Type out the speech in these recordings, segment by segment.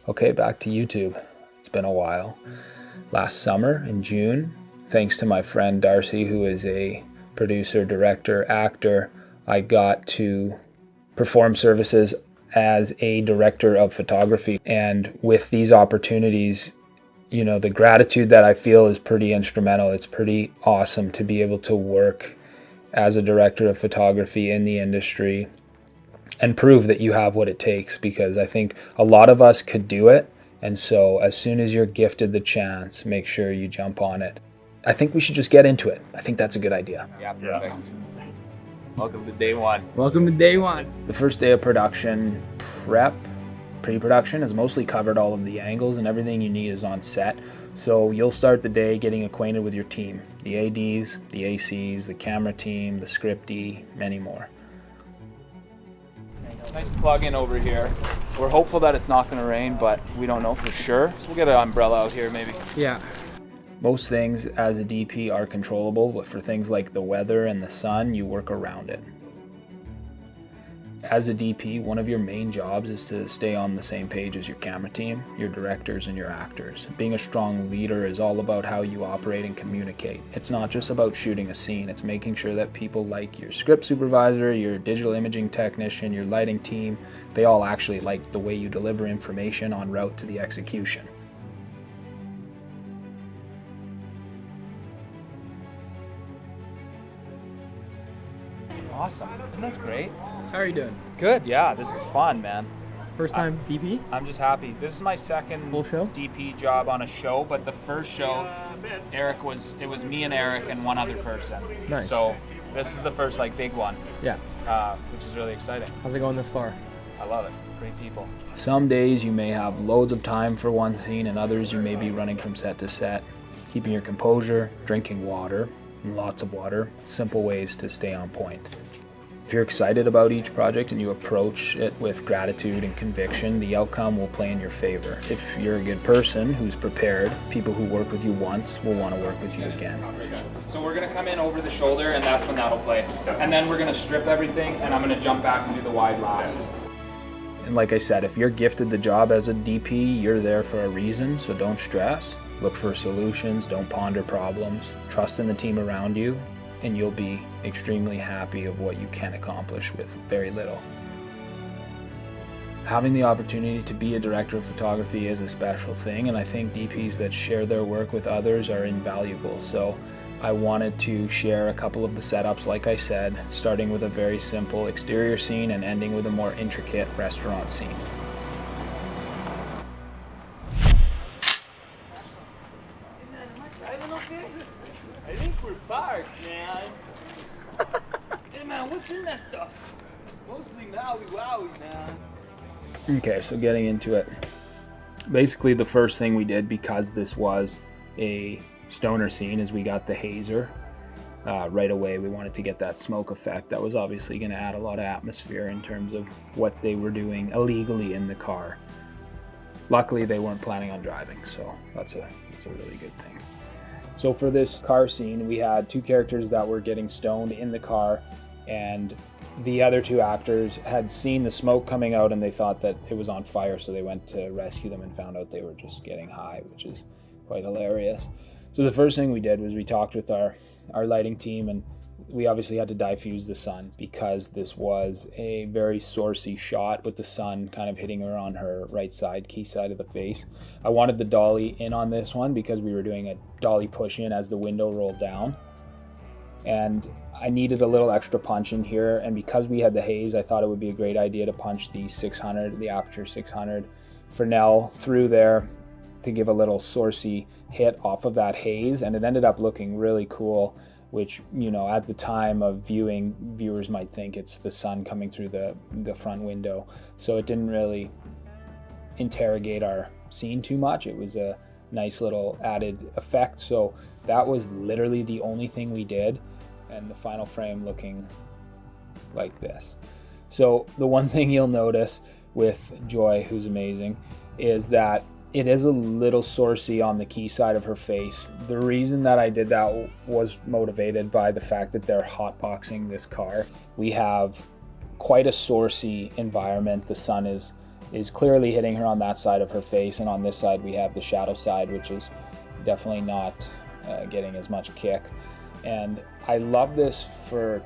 Okay, back to YouTube. It's been a while. Last summer in June, thanks to my friend Darcy, who is a producer, director, actor, I got to perform services as a director of photography. And with these opportunities, you know, the gratitude that I feel is pretty instrumental. It's pretty awesome to be able to work as a director of photography in the industry and prove that you have what it takes, because I think a lot of us could do it. And so as soon as you're gifted the chance, make sure you jump on it. I think we should just get into it. I think that's a good idea. Yeah, perfect. Welcome to day one. Welcome to day one. The first day of production pre-production has mostly covered all of the angles, and everything you need is on set. So you'll start the day getting acquainted with your team, the ADs, the ACs, the camera team, the scripty, many more. Nice plug-in over here. We're hopeful that it's not going to rain, but we don't know for sure. So we'll get an umbrella out here maybe. Yeah. Most things as a DP are controllable, but for things like the weather and the sun, you work around it. As a DP, one of your main jobs is to stay on the same page as your camera team, your directors, and your actors. Being a strong leader is all about how you operate and communicate. It's not just about shooting a scene, it's making sure that people like your script supervisor, your digital imaging technician, your lighting team, they all actually like the way you deliver information en route to the execution. Awesome. Isn't that great? How are you doing? Good. Yeah, this is fun, man. First time DP? I'm just happy. This is my second Full show? DP job on a show, but the first show, it was me and Eric and one other person. Nice. So this is the first like big one, Yeah. which is really exciting. How's it going this far? I love it. Great people. Some days you may have loads of time for one scene, and others you may be running from set to set. Keeping your composure, drinking water, and lots of water, simple ways to stay on point. If you're excited about each project and you approach it with gratitude and conviction, the outcome will play in your favor. If you're a good person who's prepared, people who work with you once will want to work with you again. So we're gonna come in over the shoulder, and that's when that'll play. And then we're gonna strip everything, and I'm gonna jump back and do the wide last. And like I said, if you're gifted the job as a DP, you're there for a reason, so don't stress. Look for solutions, don't ponder problems. Trust in the team around you, and you'll be extremely happy of what you can accomplish with very little. Having the opportunity to be a director of photography is a special thing, and I think DPs that share their work with others are invaluable. So I wanted to share a couple of the setups, like I said, starting with a very simple exterior scene and ending with a more intricate restaurant scene. I think we're parked, man. Hey man, what's in that stuff? Mostly wowie, man. Okay, so getting into it. Basically the first thing we did, because this was a stoner scene, is we got the hazer. Right away we wanted to get that smoke effect. That was obviously going to add a lot of atmosphere in terms of what they were doing illegally in the car. Luckily they weren't planning on driving, so that's a really good thing. So for this car scene, we had two characters that were getting stoned in the car, and the other two actors had seen the smoke coming out and they thought that it was on fire, so they went to rescue them and found out they were just getting high, which is quite hilarious. So the first thing we did was we talked with our lighting team, and we obviously had to diffuse the sun because this was a very sourcey shot with the sun kind of hitting her on her right side, key side of the face. I wanted the dolly in on this one because we were doing a dolly push in as the window rolled down. And I needed a little extra punch in here, and because we had the haze, I thought it would be a great idea to punch the 600, the Aperture 600 Fresnel through there to give a little sourcey hit off of that haze, and it ended up looking really cool, which, you know, at the time of viewing, viewers might think it's the sun coming through the front window. So it didn't really interrogate our scene too much. It was a nice little added effect. So that was literally the only thing we did, and the final frame looking like this. So the one thing you'll notice with Joy, who's amazing, is that it is a little sourcey on the key side of her face. The reason that I did that was motivated by the fact that they're hotboxing this car. We have quite a sourcey environment. The sun is is clearly hitting her on that side of her face, and on this side we have the shadow side, which is definitely not getting as much kick. And I love this for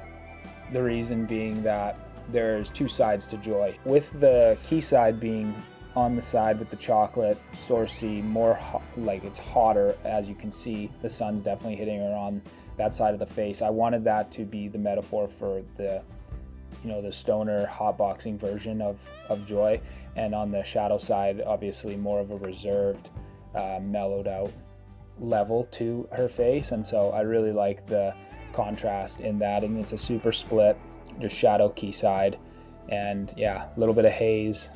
the reason being that there's two sides to Joy, with the key side being on the side with the chocolate, saucy, more like it's hotter. As you can see, the sun's definitely hitting her on that side of the face. I wanted that to be the metaphor for the, you know, the stoner hotboxing version of Joy. And on the shadow side, obviously more of a reserved, mellowed out level to her face. And so I really like the contrast in that, and it's a super split, just shadow key side, and yeah, a little bit of haze,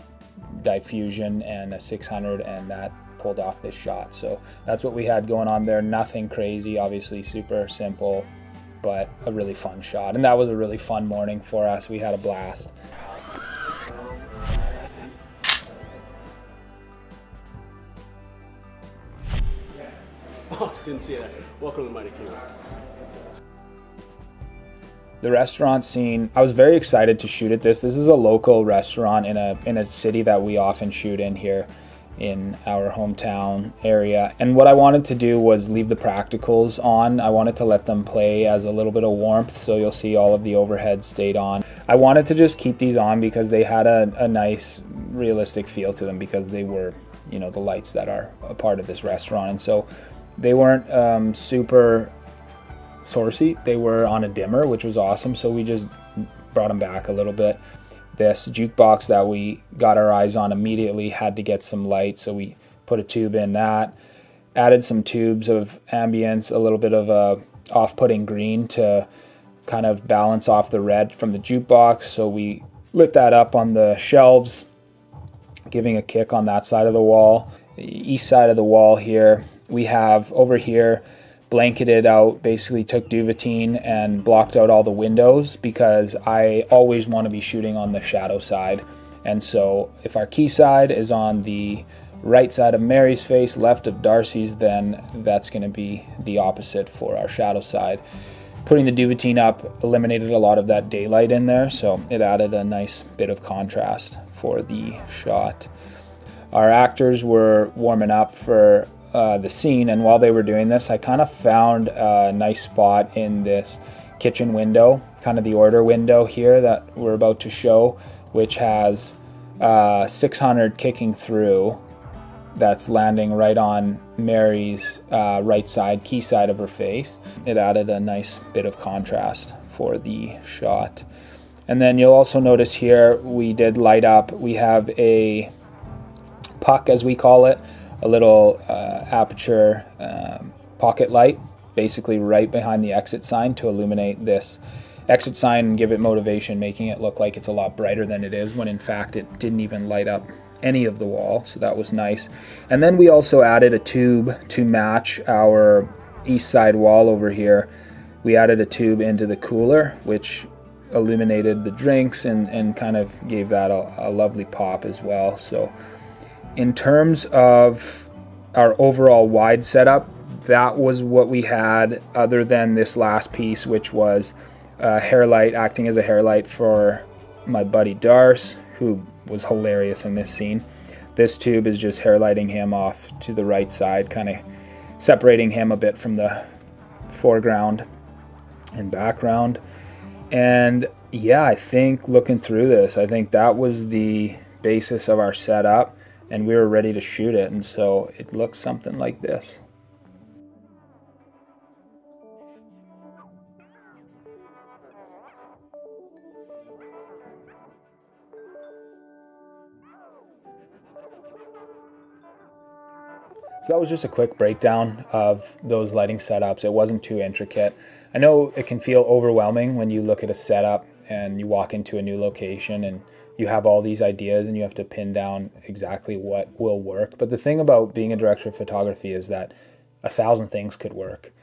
diffusion, and a 600, and that pulled off this shot. So that's what we had going on there. Nothing crazy, obviously super simple, but a really fun shot. And that was a really fun morning for us. We had a blast. Oh, didn't see that. Welcome to the Mighty Kingdom. The restaurant scene, I was very excited to shoot at this. This is a local restaurant in a city that we often shoot in here in our hometown area. And what I wanted to do was leave the practicals on. I wanted to let them play as a little bit of warmth, so you'll see all of the overhead stayed on. I wanted to just keep these on because they had a nice realistic feel to them, because they were, you know, the lights that are a part of this restaurant. And so they weren't super saucy, they were on a dimmer, which was awesome, so we just brought them back a little bit. This jukebox that we got our eyes on immediately had to get some light, so we put a tube in that, added some tubes of ambience, a little bit of a off-putting green to kind of balance off the red from the jukebox. So we lit that up on the shelves, giving a kick on that side of the wall. The east side of the wall here, we have over here blanketed out, basically took Duvetine and blocked out all the windows, because I always want to be shooting on the shadow side. And so if our key side is on the right side of Mary's face, left of Darcy's, then that's going to be the opposite for our shadow side. Putting the Duvetine up eliminated a lot of that daylight in there, so it added a nice bit of contrast for the shot. Our actors were warming up for the scene, and while they were doing this, I kind of found a nice spot in this kitchen window, kind of the order window here that we're about to show, which has 600 kicking through, that's landing right on Mary's right side, key side of her face. It added a nice bit of contrast for the shot. And then you'll also notice here we did light up. We have a puck, as we call it, a little aperture pocket light, basically right behind the exit sign, to illuminate this exit sign and give it motivation, making it look like it's a lot brighter than it is, when in fact it didn't even light up any of the wall. So that was nice. And then we also added a tube to match our east side wall over here. We added a tube into the cooler, which illuminated the drinks and kind of gave that a lovely pop as well. So in terms of our overall wide setup, that was what we had, other than this last piece, which was a hair light, acting as a hair light for my buddy Darce, who was hilarious in this scene. This tube is just hair lighting him off to the right side, kind of separating him a bit from the foreground and background. And yeah, I think looking through this, I think that was the basis of our setup, and we were ready to shoot it. And so it looks something like this. So that was just a quick breakdown of those lighting setups. It wasn't too intricate. I know it can feel overwhelming when you look at a setup and you walk into a new location and you have all these ideas and you have to pin down exactly what will work. But the thing about being a director of photography is that 1,000 things could work.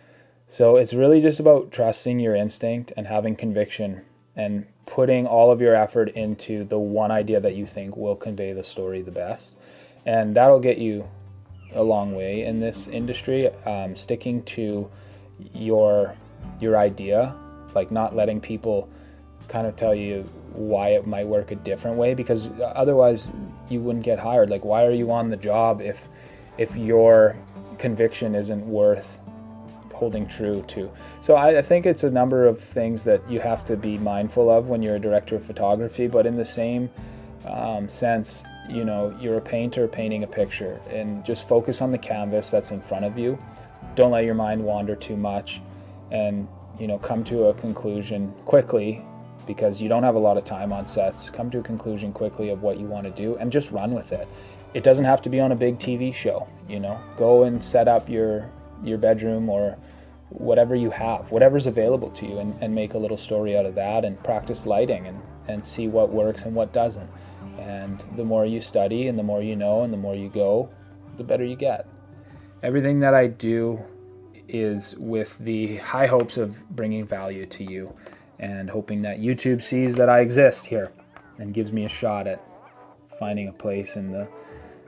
So it's really just about trusting your instinct and having conviction and putting all of your effort into the one idea that you think will convey the story the best. And that'll get you a long way in this industry. Sticking to your idea, like not letting people kind of tell you why it might work a different way, because otherwise you wouldn't get hired. Like, why are you on the job if your conviction isn't worth holding true to? So I think it's a number of things that you have to be mindful of when you're a director of photography, but in the same sense, you know, you're a painter painting a picture, and just focus on the canvas that's in front of you. Don't let your mind wander too much, and, you know, come to a conclusion quickly, because you don't have a lot of time on sets. Come to a conclusion quickly of what you want to do and just run with it. It doesn't have to be on a big TV show, you know. Go and set up your bedroom or whatever you have, whatever's available to you, and make a little story out of that, and practice lighting and see what works and what doesn't. And the more you study and the more you know and the more you go, the better you get. Everything that I do is with the high hopes of bringing value to you, and hoping that YouTube sees that I exist here and gives me a shot at finding a place in the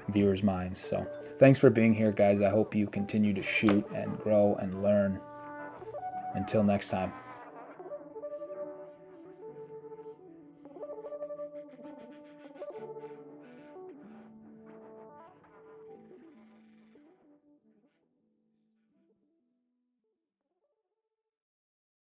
viewers' minds. So thanks for being here, guys. I hope you continue to shoot and grow and learn. Until next time.